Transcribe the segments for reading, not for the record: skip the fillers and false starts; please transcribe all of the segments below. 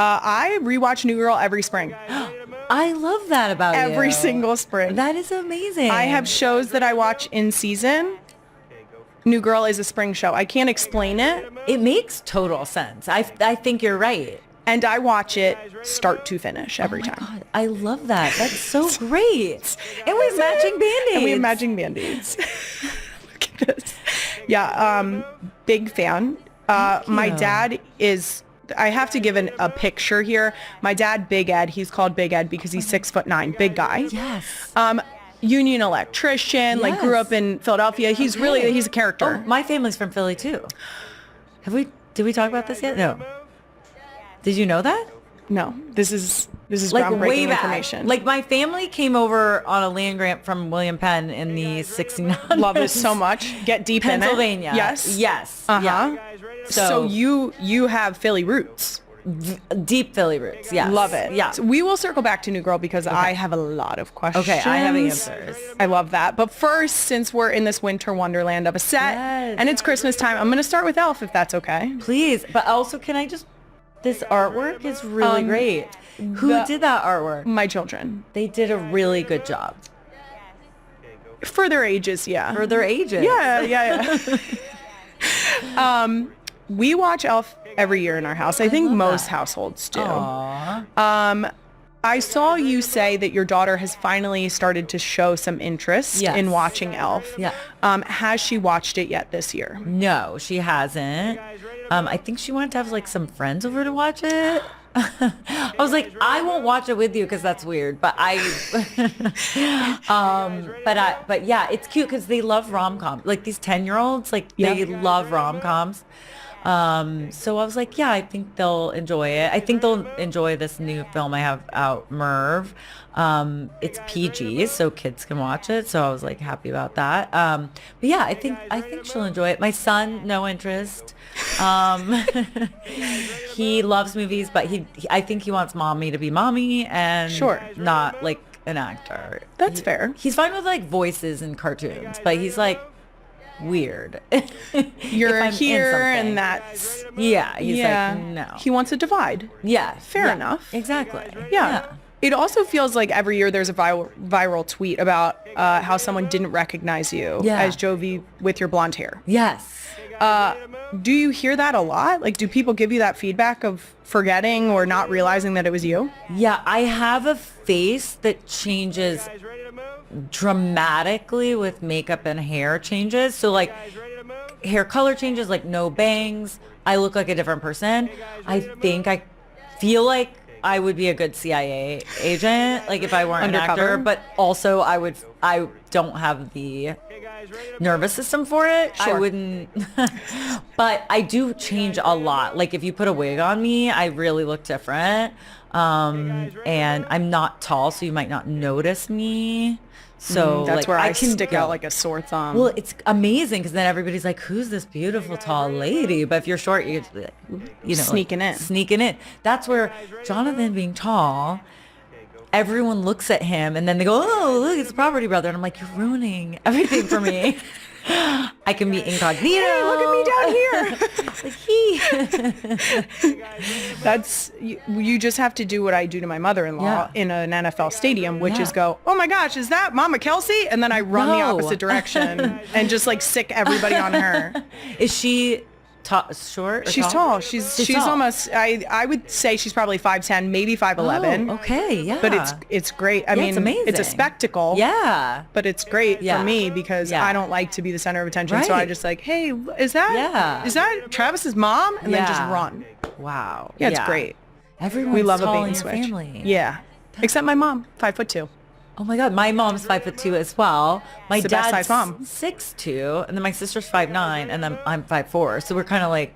I rewatch New Girl every spring. I love that about you. Every single spring. That is amazing. I have shows that I watch in season. New Girl is a spring show. I can't explain it. It makes total sense. I think you're right. And I watch it start to finish every time. God, I love that. That's so great. And we have matching Band-Aids. And we have matching Band-Aids. Look at this. Yeah, big fan. My dad is, I have to give a picture here. My dad, Big Ed, he's called Big Ed because he's 6'9", big guy. Yes. Union electrician, like grew up in Philadelphia. He's he's a character. Oh, my family's from Philly too. Did we talk about this yet? No. Did you know that? No, this is like groundbreaking way back. information. Like my family came over on a land grant from William Penn in the 1600s. Love this so much. Get deep in it. Pennsylvania. Yes. Yes. Uh-huh. Yeah. So you have Philly roots. Deep Philly roots. Yes. Love it. Yeah. So we will circle back to New Girl because I have a lot of questions. Okay, I have answers. I love that. But first, since we're in this winter wonderland of a set and it's Christmas time, I'm going to start with Elf if that's okay. Please. But also, can I just... This artwork is really great. Who did that artwork? My children. They did a really good job. For their ages, yeah. For their ages. Yeah. We watch Elf every year in our house. I think most households do. Aww. I saw you say that your daughter has finally started to show some interest in watching Elf. Yeah. Has she watched it yet this year? No, she hasn't. I think she wanted to have like some friends over to watch it. I was like, I won't watch it with you because that's weird. But but yeah, it's cute because they love rom-coms. Like these 10-year-olds, like they love rom-coms. So I was like, yeah, I think they'll enjoy it. I think they'll enjoy this new film I have out, Merv. It's PG, so kids can watch it. So I was like happy about that. But yeah, I think she'll enjoy it. My son, no interest. He loves movies, but I think he wants mommy to be mommy and not like an actor. That's fair. He's fine with like voices and cartoons, but he's like weird. You're here and that's... Yeah, he's like, no. He wants a divide. Yeah. Fair enough. Exactly. Yeah. It also feels like every year there's a viral tweet about how someone didn't recognize you as Jovi with your blonde hair. Yes. Do you hear that a lot? Like, do people give you that feedback of forgetting or not realizing that it was you? Yeah, I have a face that changes dramatically with makeup and hair changes. So like hair color changes, like no bangs. I look like a different person. I feel like I would be a good CIA agent, like if I weren't Undercover. an actor, but also I don't have the nervous system for it. Sure. I wouldn't, but I do change a lot. Like if you put a wig on me, I really look different. And I'm not tall, so you might not notice me. So that's like, where I can stick out like a sore thumb. Well, it's amazing because then everybody's like, "Who's this beautiful tall lady?" But if you're short, you're sneaking in. That's where Jonathan being tall, everyone looks at him and then they go, "Oh, look, it's the Property Brother," and I'm like, "You're ruining everything for me." I can be incognito. Hey, look at me down here. That's you just have to do what I do to my mother-in-law in an NFL stadium, which is go, "Oh my gosh, is that Mama Kelce?" And then I run the opposite direction and just like sick everybody on her. Is she short? She's tall. She's tall. Almost. I would say she's probably 5'10", maybe 5'11". Oh, okay, yeah. But it's great. I mean, it's amazing. It's a spectacle. Yeah. But it's great for me because I don't like to be the center of attention. So I just like, hey, is that Travis's mom? And then just run. Wow. Yeah, it's great. Everyone's we love tall a bait in and your switch. family. Yeah. Except my mom, 5'2". Oh my God, my mom's 5'2" as well. My It's the best dad's size mom. 6'2", and then my sister's 5'9", and then I'm 5'4". So we're kind of like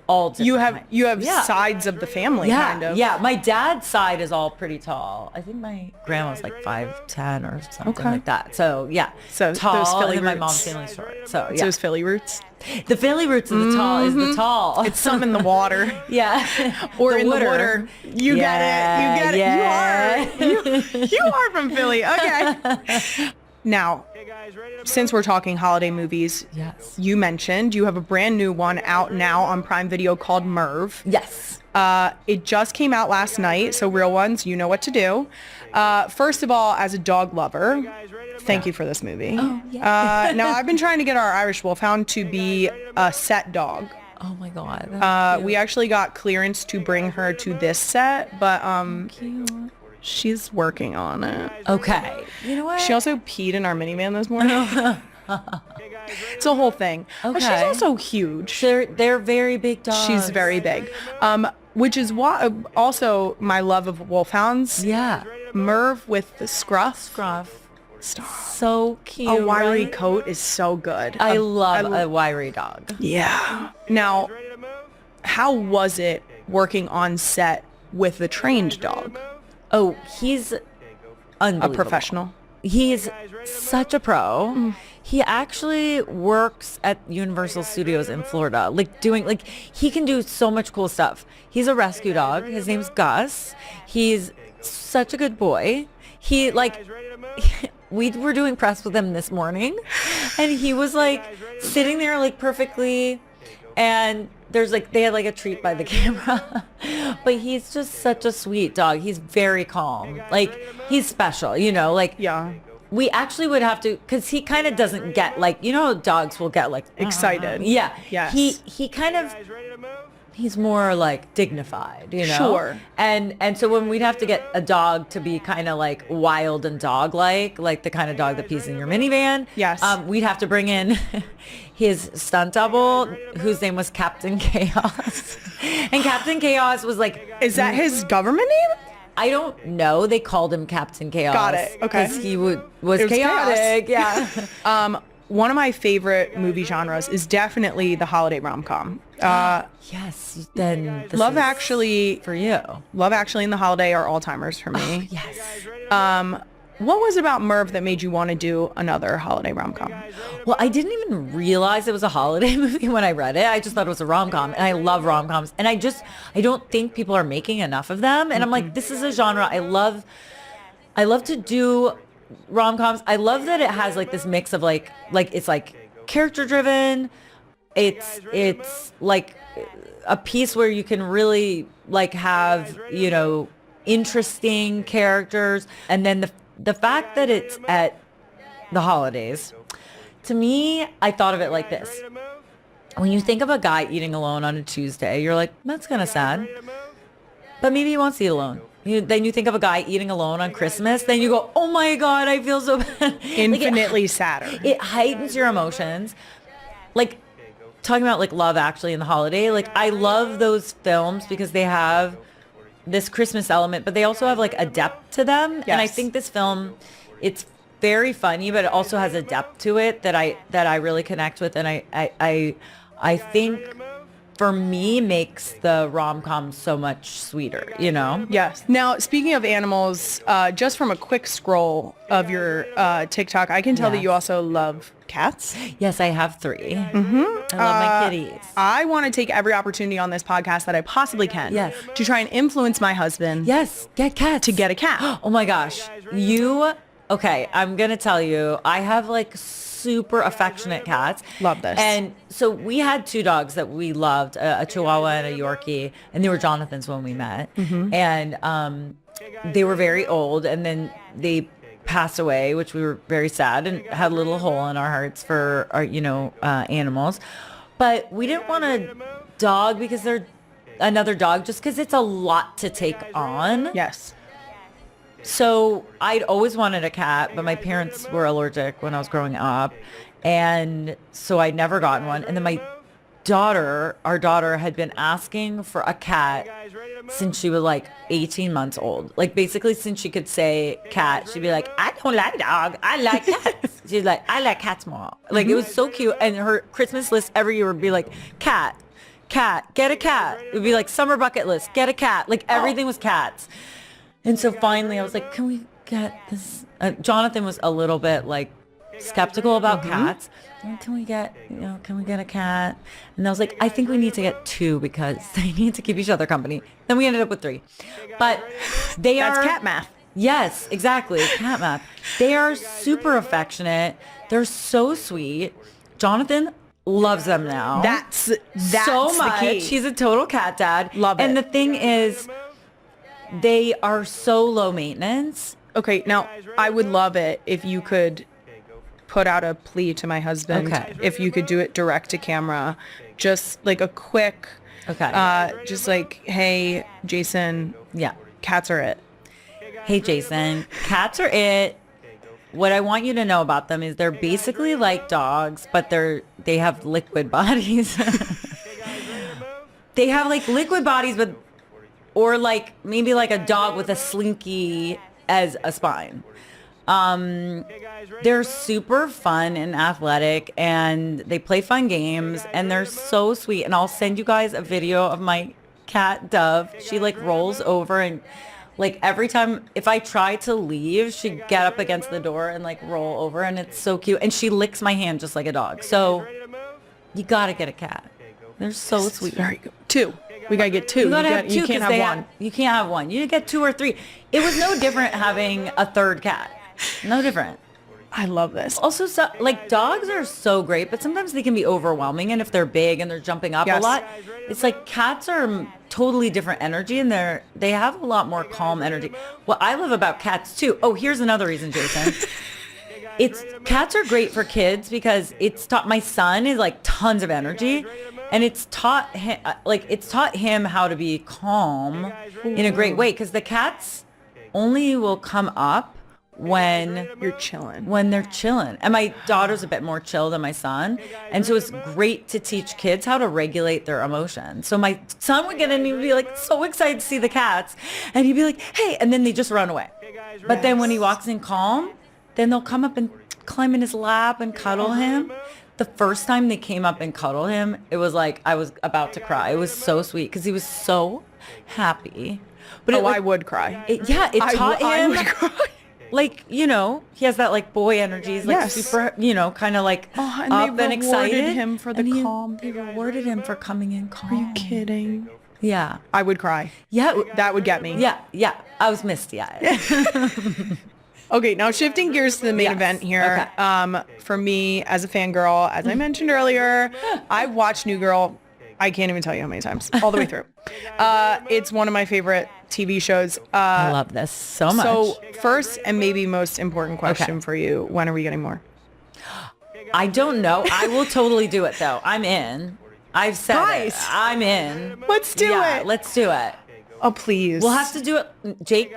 all different. You have sides of the family, kind of. Yeah, my dad's side is all pretty tall. I think my grandma's like 5'10" or something like that. So yeah, so tall. Those Philly and then roots. my mom's family's short. So yeah, Those Philly roots. The Philly roots of the tall is the tall. It's something in the water. Yeah, or in the water. You get it. You are from Philly. Okay. Now, since we're talking holiday movies, you mentioned you have a brand new one out now on Prime Video called Merv. Yes. It just came out last night, so real ones, you know what to do. First of all, as a dog lover, thank you for this movie. Oh, yeah. Now, I've been trying to get our Irish Wolfhound to be a set dog. Oh my God. We actually got clearance to bring her to this set, but Cute. she's working on it. Okay. You know what? She also peed in our minivan this morning. It's a whole thing. But she's Okay. also huge. They're very big dogs. She's very big. Which is why also my love of wolfhounds. Yeah. Merv with the scruff. Scruff. Stop. So cute. A wiry right? coat is so good. I love a wiry dog. Yeah. Now, how was it working on set with the trained dog? Oh, he's A unbelievable. professional? He's such a pro. He actually works at Universal Studios in Florida, like he can do so much cool stuff. He's a rescue dog. His name's Gus. He's such a good boy. He we were doing press with him this morning, and he was like sitting there like perfectly, and there's like they had like a treat by the camera, but he's just such a sweet dog. He's very calm. Like he's special, like Yeah. we actually would have to, because he kind of doesn't get like, how dogs will get like Excited. Yeah. Yes. He kind of, he's more like dignified, Sure. And so when we'd have to get a dog to be kind of like wild and dog-like the kind of dog that pees in your minivan. Yes. We'd have to bring in his stunt double, whose name was Captain Chaos. And Captain Chaos was like, Is that his government name? I don't know. They called him Captain Chaos. Got it. Okay. Because he was It was chaotic. chaos. Yeah. One of my favorite movie genres is definitely the holiday rom-com. Yes. Then this Love is Actually, for you. Love Actually and The Holiday are all-timers for me. Yes. What was about Merv that made you want to do another holiday rom-com? Well, I didn't even realize it was a holiday movie when I read it. I just thought it was a rom-com, and I love rom-coms. And I don't think people are making enough of them. And I'm like, this is a genre I love to do rom-coms. I love that it has like this mix of like it's like character driven. It's like a piece where you can really like have, interesting characters. And then the fact that it's at the holidays, to me, I thought of it like this. When you think of a guy eating alone on a Tuesday, you're like, that's kind of sad. But maybe he wants to eat alone. Then you think of a guy eating alone on Christmas, then you go, oh my God, I feel so bad. Infinitely sadder. It heightens your emotions. Like, talking about like Love Actually and The Holiday, like I love those films because they have this Christmas element, but they also have like a depth to them. Yes. And I think this film, it's very funny, but it also has a depth to it that I really connect with. And I think for me makes the rom-com so much sweeter, Yes. Now, speaking of animals, just from a quick scroll of your TikTok, I can tell that Yes. you also love cats. Yes, I have 3. Mm-hmm. I love my kitties. I want to take every opportunity on this podcast that I possibly can Yes. to try and influence my husband Yes, get cats. to get a cat. Oh my gosh. Okay, I'm going to tell you, I have like super affectionate cats. Love this. And so we had 2 dogs that we loved, a Chihuahua and a Yorkie, and they were Jonathan's when we met. Mm-hmm. And they were very old, and then they passed away, which we were very sad and had a little hole in our hearts for our, animals. But we didn't want a dog because they're another dog, just because it's a lot to take on. Yes. So I'd always wanted a cat, but my parents were allergic when I was growing up. And so I'd never gotten one. And then our daughter had been asking for a cat since she was like 18 months old. Like basically since she could say cat, she'd be like, I don't like dog. I like cats. She's like, I like cats more. Like it was so cute. And her Christmas list every year would be like, cat, get a cat. It would be like summer bucket list, get a cat. Like everything was cats. And so finally I was like, can we get this? Jonathan was a little bit like skeptical about cats. Can we get a cat? And I was like, I think we need to get 2 because they need to keep each other company. Then we ended up with 3. But That's cat math. Yes, exactly. Cat math. They are super affectionate. They're so sweet. Jonathan loves them now. That's so the much. key. He's a total cat dad. Love it. And the thing is, they are so low maintenance. Okay, now I would love it if you could put out a plea to my husband. Okay. If you could do it direct to camera, just like a quick, just like, hey, Jason, Yeah. cats are it. Hey, Jason, cats are it. What I want you to know about them is they're basically like dogs, but they have liquid bodies. They have like liquid bodies, or like maybe like a dog with a slinky as a spine. They're super fun and athletic, and they play fun games, and they're so sweet. And I'll send you guys a video of my cat Dove. She like rolls over, and like every time if I try to leave, she'd get up against the door and like roll over, and it's so cute. And she licks my hand just like a dog. So you gotta get a cat. They're so sweet. Very good. 2. We gotta get 2. You gotta have 2 you can't have 1. You can't have 1. You get 2 or 3. It was no different having a third cat. No different. I love this. Also, so, like dogs are so great, but sometimes they can be overwhelming. And if they're big and they're jumping up a lot, it's like cats are totally different energy, and they have a lot more calm energy. What I love about cats too. Oh, here's another reason, Jason. Cats are great for kids because it's taught my son is like tons of energy, and it's taught him how to be calm in a great way, because the cats only will come up when you're chilling. When they're chilling. And my daughter's a bit more chill than my son. And so it's great to teach kids how to regulate their emotions. So my son would get in and he'd be like so excited to see the cats, and he'd be like, hey, and then they just run away. But then when he walks in calm, then they'll come up and climb in his lap and cuddle him. The first time they came up and cuddled him, it was like I was about to cry. It was so sweet because he was so happy. But I would cry. It taught him. I would cry. Like, he has that like boy energy. He's like super, kind of like and up they and excited. rewarded him for the calm. They rewarded him for coming in calm. Are you kidding? Yeah. I would cry. Yeah. That would get me. Yeah. I was misty-eyed. Okay, now shifting gears to the main event here. Okay. For me, as a fangirl, as I mentioned earlier, I've watched New Girl. I can't even tell you how many times, all the way through. It's one of my favorite TV shows. I love this so much. So first and maybe most important question for you, when are we getting more? I don't know. I will totally do it though. I'm in. I've said it. I'm in. Let's do it. Let's do it. Oh, please. We'll have to do it. Jake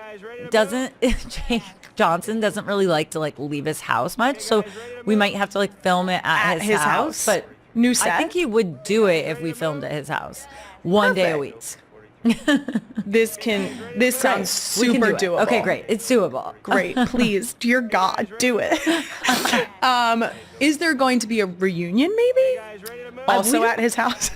Johnson doesn't really like to like leave his house much. So we might have to like film it at his house. But new set. I think he would do it if we filmed at his house one day a week. This sounds super doable. Okay, great. It's doable. Great. Please, dear God, do it. Is there going to be a reunion maybe? Also at his house?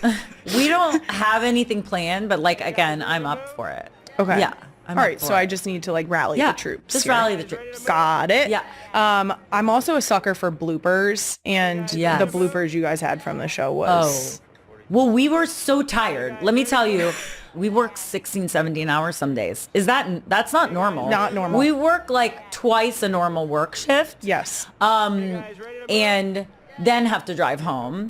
We don't have anything planned, but like, again, I'm up for it. Okay. Yeah. All right. So I just need to like rally the troops. Just rally the troops. Got it. Yeah. I'm also a sucker for bloopers, and the bloopers you guys had from the show was... Well, we were so tired. Let me tell you, we work 16, 17 hours some days. That's not normal. Not normal. We work like twice a normal work shift. Yes. And then have to drive home.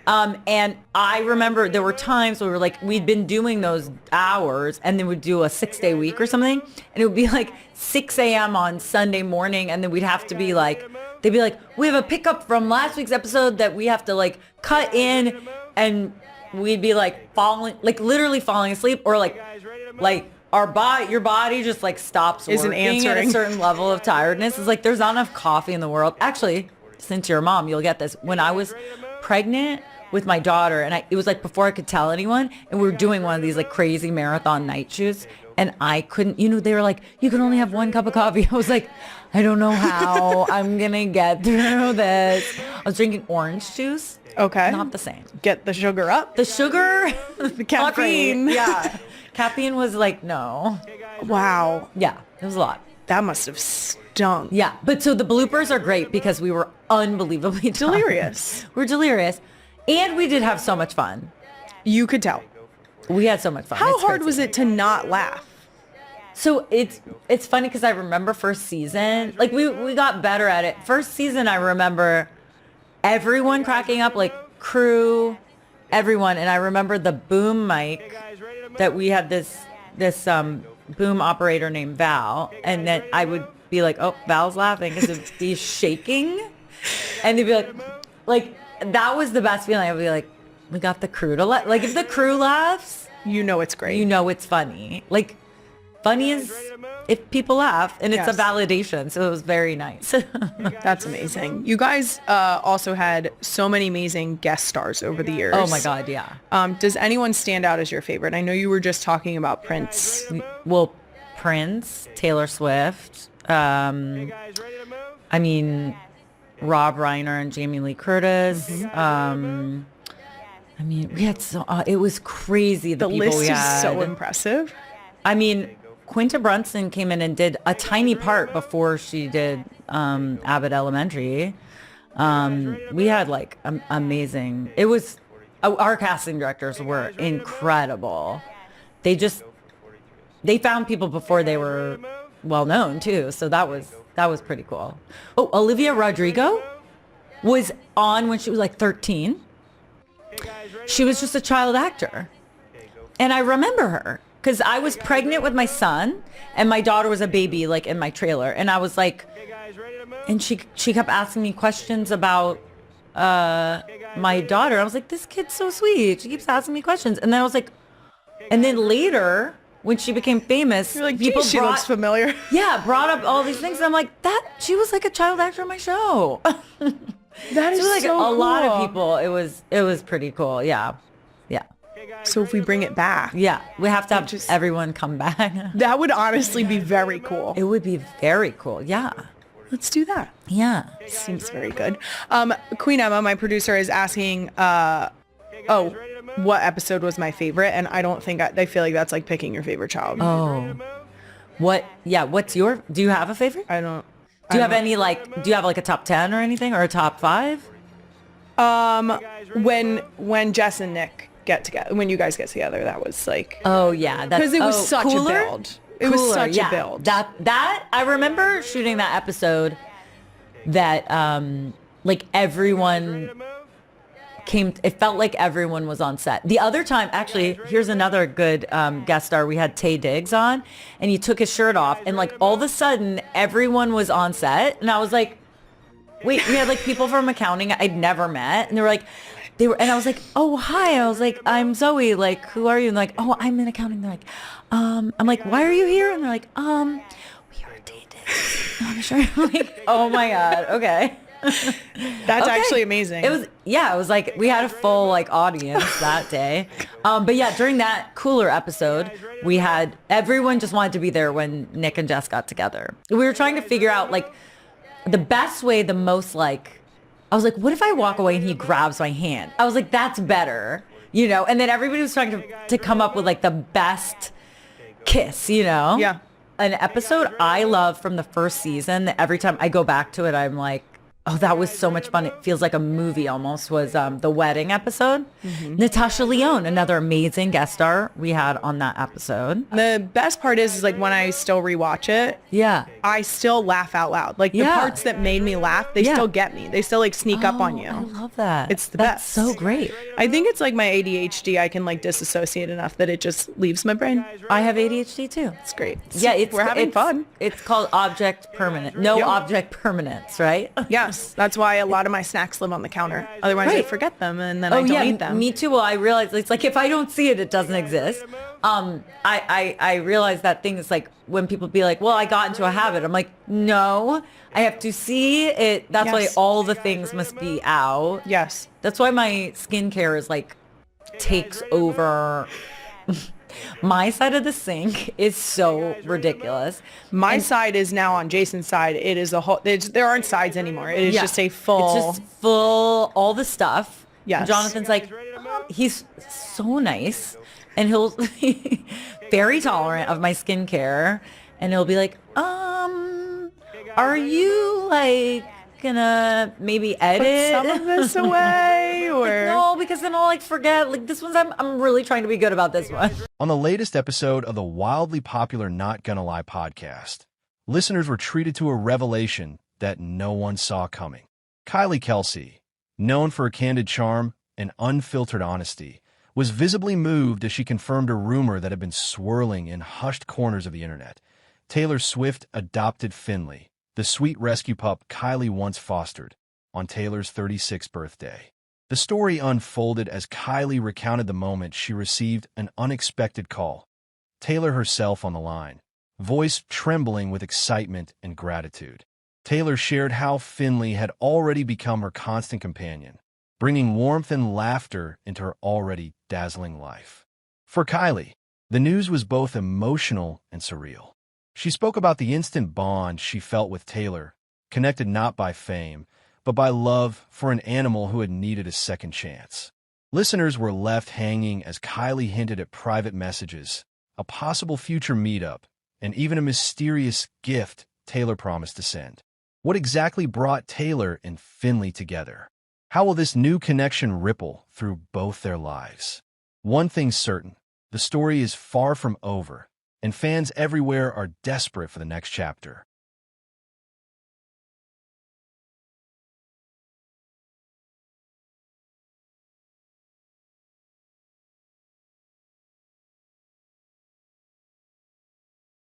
And I remember there were times where we'd been doing those hours, and then we'd do a 6-day week or something. And it would be like 6 a.m. on Sunday morning. And then we'd have to be like, they'd be like, we have a pickup from last week's episode that we have to like cut in. And we'd be like literally falling asleep, or like your body just like stops Isn't working answering. at a certain level of tiredness. It's like there's not enough coffee in the world. Actually, since you're a mom, you'll get this. When I was pregnant with my daughter, and it was like before I could tell anyone, and we were doing one of these like crazy marathon night shoots, and I couldn't, they were like, you can only have 1 cup of coffee. I was like, I don't know how I'm gonna get through this. I was drinking orange juice. Okay. Not the same. Get the sugar up. The sugar, the caffeine. Yeah. Caffeine was like, no. Wow. Yeah. It was a lot. That must have stunk. Yeah. But so the bloopers are great because we were unbelievably delirious. We're delirious. And we did have so much fun. You could tell. We had so much fun. How hard was it to not laugh? So it's funny because I remember first season, like we got better at it. First season, I remember everyone cracking up. Like crew, everyone. And I remember the boom mic that we had this boom operator named Val. And then I would be like, oh, Val's laughing because it'd be shaking. And they'd be like, that was the best feeling. I'd be like, we got the crew to laugh. Like if the crew laughs, you know it's great. You know it's funny. Like funny is if people laugh, and it's a validation. So it was very nice. That's amazing. You guys also had so many amazing guest stars over the years. Oh my God, yeah. Does anyone stand out as your favorite? I know you were just talking about Prince. Well, Prince, Taylor Swift. I mean, Rob Reiner and Jamie Lee Curtis. Mm-hmm. I mean, we had it was crazy. The people list we had. is so impressive. I mean, Quinta Brunson came in and did a tiny part before she did Abbott Elementary. We had like amazing. It was our casting directors were incredible. They found people before they were well known too. So that was pretty cool. Oh, Olivia Rodrigo was on when she was like 13. She was just a child actor. And I remember her because I was pregnant with my son and my daughter was a baby like in my trailer. And I was like, and she kept asking me questions about my daughter. I was like, this kid's so sweet. She keeps asking me questions. And then I was like, and then later when she became famous, you're like, people she looks familiar. Yeah, brought up all these things. And I'm like, she was like a child actor on my show. That is like so a cool. lot of people. It was pretty cool. Yeah. Yeah. So if we bring it back. Yeah. We have to have everyone come back. That would honestly be very cool. It would be very cool. Yeah. Let's do that. Yeah. Seems very good. Queen Emma, my producer, is asking, what episode was my favorite? And I don't think, I feel like that's like picking your favorite child. Oh. What? Yeah. Do you have a favorite? I don't. Do you have any do you have like a top 10 or anything or a top 5? When Jess and Nick get together, when you guys get together, that was like, oh yeah, because it was such cooler? a build. It was such a build. That I remember shooting that episode that like everyone it felt like everyone was on set. The other time, actually, here's another good guest star. We had Taye Diggs on, and he took his shirt off, and like all of a sudden, everyone was on set, and I was like, wait, we had like people from accounting I'd never met, and and I was like, oh hi, I was like, I'm Zoe, like who are you? And like, oh, I'm in accounting. They're like, I'm like, why are you here? And they're like, we are Taye Diggs. I'm sure. I'm like, oh my God, okay. That's actually amazing. It was like we had a full like audience that day. But yeah, during that cooler episode, we had everyone just wanted to be there when Nick and Jess got together. We were trying to figure out like the best way, the most like, I was like, what if I walk away and he grabs my hand? I was like, that's better, you know? And then everybody was trying to come up with like the best kiss, you know? Yeah. An episode I love from the first season, every time I go back to it, I'm like, oh, that was so much fun. It feels like a movie almost, was the wedding episode. Mm-hmm. Natasha Lyonne, another amazing guest star we had on that episode. The best part is like when I still rewatch it, yeah, I still laugh out loud. Like the parts that made me laugh, they still get me. They still like sneak up on you. I love that. It's the That's best. so great. I think it's like my ADHD. I can like disassociate enough that it just leaves my brain. I have ADHD too. It's great. We're having fun. It's called object permanent. Object permanence, right? Yes. That's why a lot of my snacks live on the counter. Otherwise I forget them and then I don't eat them. Me too. Well, I realize it's like if I don't see it, it doesn't exist. I realize that thing is like when people be like, well, I got into a habit. I'm like, no, I have to see it. That's why all the things must be out. Yes. That's why my skincare is like takes over. My side of the sink is so ridiculous. My side is now on Jason's side. It is a whole, there aren't sides anymore. It is just a full. It's just full, all the stuff. Yes. Jonathan's like, he's so nice. And he'll very tolerant of my skincare. And he'll be like, are you like gonna maybe edit some of this away or no, because then I'll like forget like this one's I'm really trying to be good about this one. On the latest episode of the wildly popular Not Gonna Lie podcast, listeners were treated to a revelation that no one saw coming. Kylie Kelce, known for her candid charm and unfiltered honesty, was visibly moved as she confirmed a rumor that had been swirling in hushed corners of the internet. Taylor Swift adopted Finnley, the sweet rescue pup Kylie once fostered, on Taylor's 36th birthday. The story unfolded as Kylie recounted the moment she received an unexpected call. Taylor herself on the line, voice trembling with excitement and gratitude. Taylor shared how Finnley had already become her constant companion, bringing warmth and laughter into her already dazzling life. For Kylie, the news was both emotional and surreal. She spoke about the instant bond she felt with Taylor, connected not by fame, but by love for an animal who had needed a second chance. Listeners were left hanging as Kylie hinted at private messages, a possible future meetup, and even a mysterious gift Taylor promised to send. What exactly brought Taylor and Finnley together? How will this new connection ripple through both their lives? One thing's certain, the story is far from over, and fans everywhere are desperate for the next chapter.